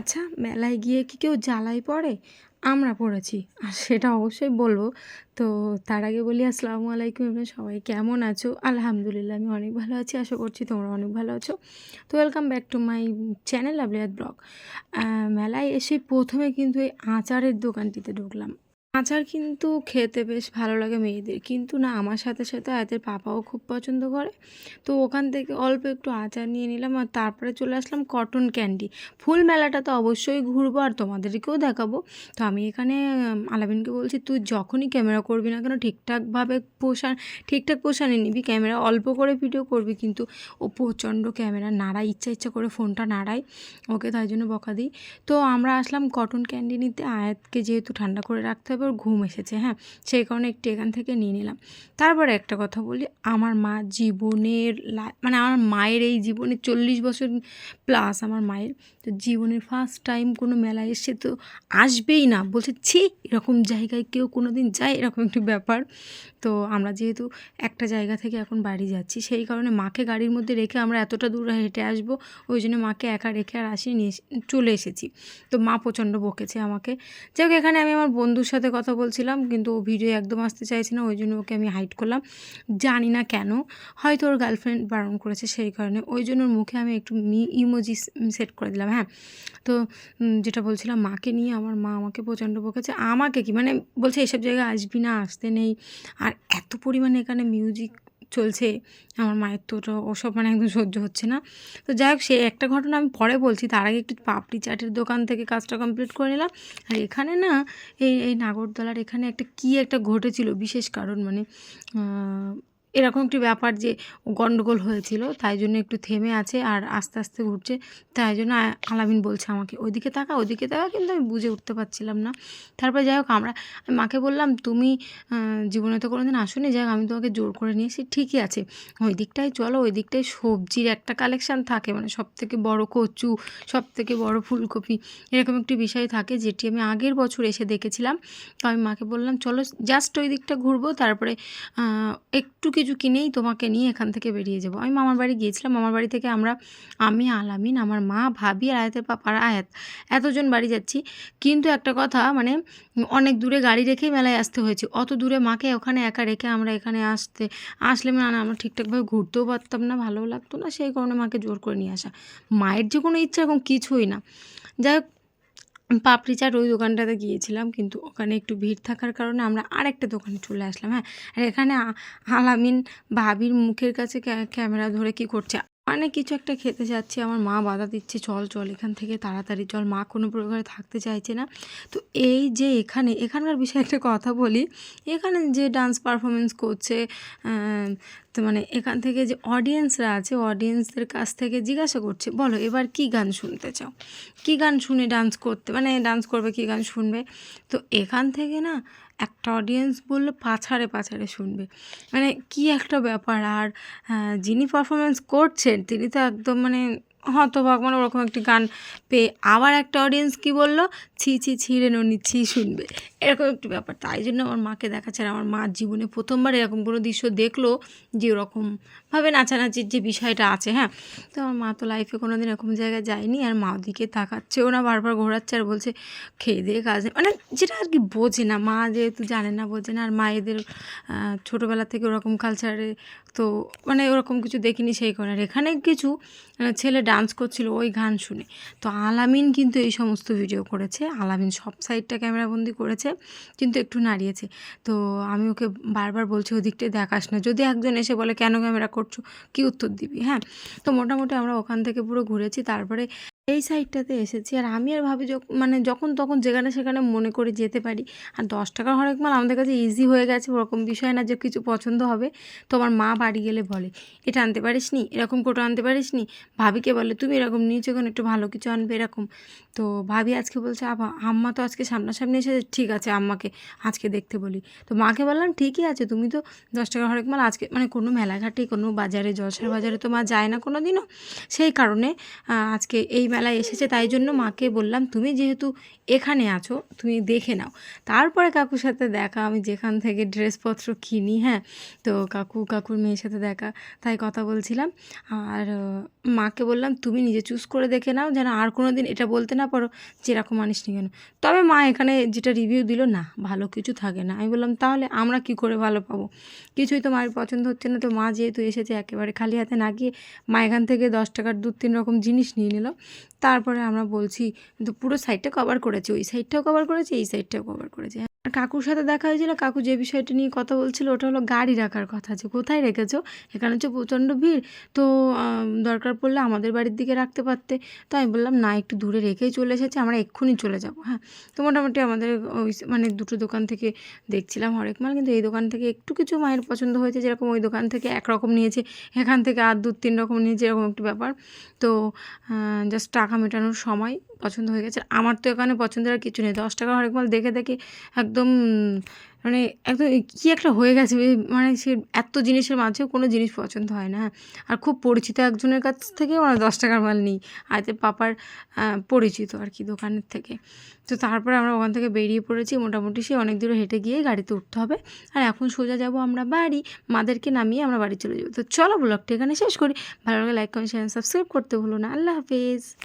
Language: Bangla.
আচ্ছা, মেলায় গিয়ে কি কেউ জ্বালায় পড়ে? আমরা পড়েছি। আর সেটা অবশ্যই বলব। তো তার আগে বলি আসসালামু আলাইকুম এভরিওয়ান, সবাই কেমন আছো? আলহামদুলিল্লাহ আমি অনেক ভালো আছি। আশা করছি তোমরা অনেক ভালো আছো। তো welcome back to my channel lovely art blog. মেলায় এসে ১ম এ কিন্তু এই আচারের দোকানটিতে ঢুকলাম। আচার কিন্তু খেতে বেশ ভালো লাগে মেয়েদের। কিন্তু না, আমার সাথে, সাথে আয়াতের পাপাও খুব পছন্দ করে। তো ওখান থেকে অল্প একটু আচার নিয়ে নিলাম আর তারপরে চলে আসলাম কটন ক্যান্ডি। ফুল মেলাটা তো অবশ্যই ঘুরবো আর তোমাদেরকেও দেখাবো। তো আমি এখানে আলামিনকে বলছি, তুই যখনই ক্যামেরা করবি না কেন ঠিকঠাক পোশানে নিবি। ক্যামেরা অল্প করে ভিডিও করবি, কিন্তু ও প্রচণ্ড ক্যামেরা নাড়ায়, ইচ্ছা করে ফোনটা নাড়ায়। ওকে তাই জন্য বকা দিই। তো আমরা আসলাম কটন ক্যান্ডি নিতে। আয়াতকে যেহেতু ঠান্ডা করে রাখতে হবে, ওর ঘুম এসেছে, হ্যাঁ, সেই কারণে একটু এখান থেকে নিয়ে নিলাম। তারপরে একটা কথা বলি, আমার মা জীবনের মানে আমার মায়ের এই জীবনে 40 বছর প্লাস আমার মায়ের, তো জীবনের ফার্স্ট টাইম কোনো মেলায় এসে তো আসবেই না, বলছে ছি এরকম জায়গায় কেউ কোনো দিন যায়, এরকম একটি ব্যাপার। তো আমরা যেহেতু একটা জায়গা থেকে এখন বাড়ি যাচ্ছি, সেই কারণে মাকে গাড়ির মধ্যে রেখে আমরা এতটা দূর হেঁটে আসবো, ওই জন্য মাকে একা রেখে আর আসিনি, চলে এসেছি। তো মা প্রচণ্ড বকেছে আমাকে। যাই হোক, এখানে আমি আমার বন্ধুর সাথে কথা বলছিলাম, কিন্তু ও ভিডিও একদম আসতে চাইছে না, ওই জন্য ওকে আমি হাইড করলাম। জানি না কেন, হয়তো ওর গার্লফ্রেন্ড বারণ করেছে সেই কারণে, ওই জন্য ওর মুখে আমি একটু ইমোজি সেট করে দিলাম, হ্যাঁ। তো যেটা বলছিলাম, মাকে নিয়ে আমার মা আমাকে প্রচণ্ড বকেছে। আমাকে কি মানে বলছে এসব জায়গায় আসবি না, আসতে নেই। আর এত পরিমাণে এখানে মিউজিক চলছে, আমার মায়ের তো ওটা ওসব মানে একদম সহ্য হচ্ছে না। তো যাই হোক, সে একটা ঘটনা আমি পরে বলছি, তার আগে একটু পাপড়ি চাটের দোকান থেকে কাজটা কমপ্লিট করে নিলাম। আর এখানে না, এই নাগরদোলার এখানে একটা ঘটেছিল বিশেষ কারণ, মানে এরকম একটি ব্যাপার যে গন্ডগোল হয়েছিল, তাই জন্য একটু থেমে আছে আর আস্তে আস্তে ঘুরছে। তাই জন্য আলামিন বলছে আমাকে ওইদিকে তাকা, কিন্তু আমি বুঝে উঠতে পারছিলাম না। তারপর যাই হোক, আমি মাকে বললাম, তুমি জীবনে তো কোনোদিন আসোনি, যাই হোক আমি তোমাকে জোর করে নিয়ে এসেছি, ঠিকই আছে, ওই দিকটায় চলো, ওই দিকটায় সবজির একটা কালেকশান থাকে, মানে সবথেকে বড় কচু, সবথেকে বড় ফুলকপি, এরকম একটি বিষয় থাকে, যেটি আমি আগের বছর এসে দেখেছিলাম। তো আমি মাকে বললাম চলো জাস্ট ওই দিকটা ঘুরবো, তারপরে একটু কিছু কিনেই তোমাকে নিয়ে এখান থেকে বেরিয়ে যাবো। আমি মামার বাড়ি গিয়েছিলাম, মামার বাড়ি থেকে আমি আলামিন, আমার মা, ভাবি আর আয়াতের পাপার আয়াত, এতজন বাড়ি যাচ্ছি। কিন্তু একটা কথা, মানে অনেক দূরে গাড়ি রেখেই মেলায় আসতে হয়েছে। অত দূরে মাকে ওখানে একা রেখে আমরা এখানে আসলে মানে আমরা ঠিকঠাকভাবে ঘুরতেও পারতাম না, ভালোও লাগতো না, সেই কারণে মাকে জোর করে নিয়ে আসা। মায়ের যে কোনো ইচ্ছা এরকম কিছুই না। যাই হোক, পাপড়ি চাট ওই দোকানটাতে গিয়েছিলাম, কিন্তু ওখানে একটু ভিড় থাকার কারণে আমরা আরেকটা দোকানে চলে আসলাম, হ্যাঁ। আর এখানে আলামিন ভাবির মুখের কাছে ক্যামেরা ধরে কি করছে, মানে কিছু একটা খেতে যাচ্ছি, আমার মা বাধা দিচ্ছে, চল চল এখান থেকে তাড়াতাড়ি চল, মা কোনো প্রকারে থাকতে চাইছে না। তো এই যে এখানকার বিষয়ে একটা কথা বলি, এখানে যে ডান্স পারফরমেন্স করছে, তো মানে এখান থেকে যে অডিয়েন্সরা আছে, অডিয়েন্সদের কাছ থেকে জিজ্ঞাসা করছে, বলো এবার কী গান শুনতে চাও, কী গান শুনে ডান্স করবে, কী গান শুনবে। তো এখান থেকে না একটা অডিয়েন্স বললো পাছাড়ে পাছাড়ে শুনবে, মানে কি একটা ব্যাপার। আর যিনি পারফরমেন্স করছেন তিনি তো একদম মানে হতবাক, মানে ওরকম একটি গান পেয়ে। আবার একটা অডিয়েন্স কি বললো, ছি ছি ছিঁড়ে ননি ছি শুনবে, এরকম একটি ব্যাপার। তাই জন্য আমার মাকে দেখাচ্ছে, আর আমার মা জীবনে প্রথমবার এরকম কোনো দৃশ্য দেখলো যে ওরকমভাবে নাচানাচির যে বিষয়টা আছে, হ্যাঁ। তো আমার মা তো লাইফে কোনো দিন এরকম জায়গায় যায়নি, আর মা দিকে তাকাচ্ছেও না, বারবার ঘোরাচ্ছে আর বলছে খেয়ে দিয়ে কাজ নেই, মানে যেটা আর কি বোঝে না, মা যেহেতু জানে না, বোঝে না। আর মায়েদের ছোটোবেলা থেকে ওরকম কালচারে তো মানে ওরকম কিছু দেখিনি, সেই কারণে। আর এখানে কিছু ছেলে ডান্স করছিল ওই গান শুনে। তো আলামিন কিন্তু এই সমস্ত ভিডিও করেছে, আলামিন সব সাইডটা ক্যামেরাবন্দি করেছে, কিন্তু একটু নাড়িয়েছে। তো আমি ওকে বারবার বলছি ওদিকটায় দেখাস না, যদি একজন এসে বলে কেন ক্যামেরা করছো, কী উত্তর দিবি, হ্যাঁ। তো মোটামুটি আমরা ওখান থেকে পুরো ঘুরেছি, তারপরে এই সাইডটাতে এসেছি। আর আমি আর ভাবি মানে যখন তখন যেখানে সেখানে মনে করে যেতে পারি। আর 10 টাকার হরেক মাল আমাদের কাছে ইজি হয়ে গেছে, ওরকম বিষয় না যে কিছু পছন্দ হবে। তো আমার মা বাড়ি গেলে বলে, এটা আনতে পারিস নি, এরকম কোটো আনতে পারিস নি। ভাবিকে বলে তুমি এরকম নিয়েছো কেন, একটু ভালো কিছু আনবে, এরকম। তো ভাবি আজকে বলছে আম্মা তো আজকে সামনাসামনি এসেছে, ঠিক আছে আম্মাকে আজকে দেখতে বলি। তো মাকে বললাম ঠিকই আছে, তুমি তো 10 টাকার হরেক মাল আজকে, মানে কোনো মেলাঘাটে কোনো বাজারে, জলসার বাজারে তো মা যায় না কোনো দিনও, সেই কারণে আজকে এই মেলায় এসেছে, তাই জন্য মাকে বললাম তুমি যেহেতু এখানে আছো তুমি দেখে নাও। তারপরে কাকুর সাথে দেখা, আমি যেখান থেকে ড্রেসপত্র কিনি, হ্যাঁ, তো কাকুর মেয়ের সাথে দেখা, তাই কথা বলছিলাম। আর মাকে বললাম তুমি নিজে চুজ করে দেখে নাও, যেন আর কোনো দিন এটা বলতে না পারো যে এরকম আনিসনি কেন। তবে মা এখানে যেটা রিভিউ দিল, না ভালো কিছু থাকে না। আমি বললাম তাহলে আমরা কি করে ভালো পাবো, কিছুই তো মায়ের পছন্দ হচ্ছে না। তো মা যেহেতু এসেছে একেবারে খালি হাতে না গিয়ে মা এখান থেকে 10 টাকার 2-3 রকম জিনিস নিয়ে নিল। তারপরে আমরা বলছি, কিন্তু পুরো সাইডটা কভার করেছে, ওই সাইডটাও কভার করেছে, এই সাইডটাও কভার করেছে। আর কাকুর সাথে দেখা হয়েছিল, কাকু যে বিষয়টা নিয়ে কথা বলছিল ওটা হলো গাড়ি রাখার কথা, যে কোথায় রেখেছো, এখানে হচ্ছে প্রচণ্ড ভিড়, তো দরকার পড়লে আমাদের বাড়ির দিকে রাখতে পারতে। তো আমি বললাম না, একটু দূরে রেখেই চলে এসেছে, আমরা এক্ষুনি চলে যাব। হ্যাঁ, তো মোটামুটি আমাদের ওই মানে দুটো দোকান থেকে দেখছিলাম হরেক মাল, কিন্তু এই দোকান থেকে একটু কিছু মায়ের পছন্দ হয়েছে, যেরকম ওই দোকান থেকে একরকম নিয়েছে, এখান থেকে আর 2-3 রকম নিয়েছে, এরকম একটি ব্যাপার। তো জাস্ট টাকা মেটানোর সময় পছন্দ হয়ে গেছে। আমার তো এখানে পছন্দের আর কিছু নেই, 10 টাকার হরেক মাল দেখে দেখে একদম মানে একদম কী একটা হয়ে গেছে, মানে সে এত জিনিসের মাঝেও কোনো জিনিস পছন্দ হয় না। আর খুব পরিচিত একজনের কাছ থেকে আমরা 10 টাকার মাল নিই, আয়তের পাপার পরিচিত আর কি দোকানের থেকে। তো তারপরে আমরা ওখান থেকে বেরিয়ে পড়েছি, মোটামুটি সে অনেক দূরে হেঁটে গিয়ে গাড়িতে উঠতে হবে। আর এখন সোজা যাব আমরা বাড়ি, মাদেরকে নামিয়ে আমরা বাড়ি চলে যাবো। তো চলো ব্লগটা এখানে শেষ করি। ভালো লাগলে লাইক, কমেন্ট, শেয়ার, সাবস্ক্রাইব করতে ভুলো না। আল্লাহ হাফেজ।